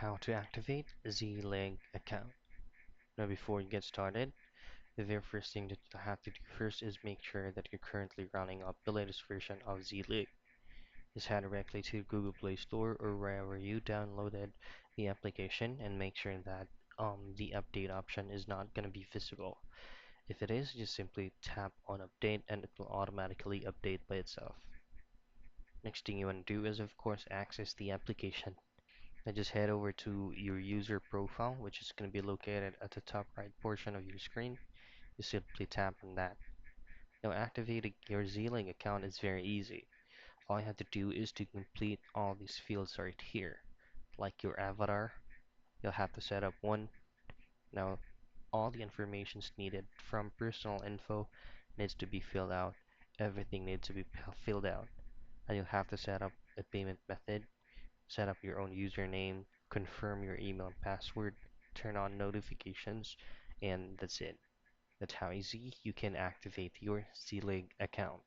how to activate Z-Link account. Now before you get started, the very first thing that you have to do first is make sure that you're currently running up the latest version of Z-Link. Just head directly to Google Play Store or wherever you downloaded the application and make sure that the update option is not going to be visible. If it is, just simply tap on update and it will automatically update by itself. Next thing you want to do is of course access the application. Now just head over to your user profile, which is going to be located at the top right portion of your screen. You simply tap on that. Now activating your Z-Link account is very easy. All you have to do is to complete all these fields right here. Like your avatar, you'll have to set up one. Now all the information needed from personal info needs to be filled out. Everything needs to be filled out. And you'll have to set up a payment method, set up your own username, confirm your email and password, turn on notifications, and that's it. That's how easy you can activate your Z-Link account.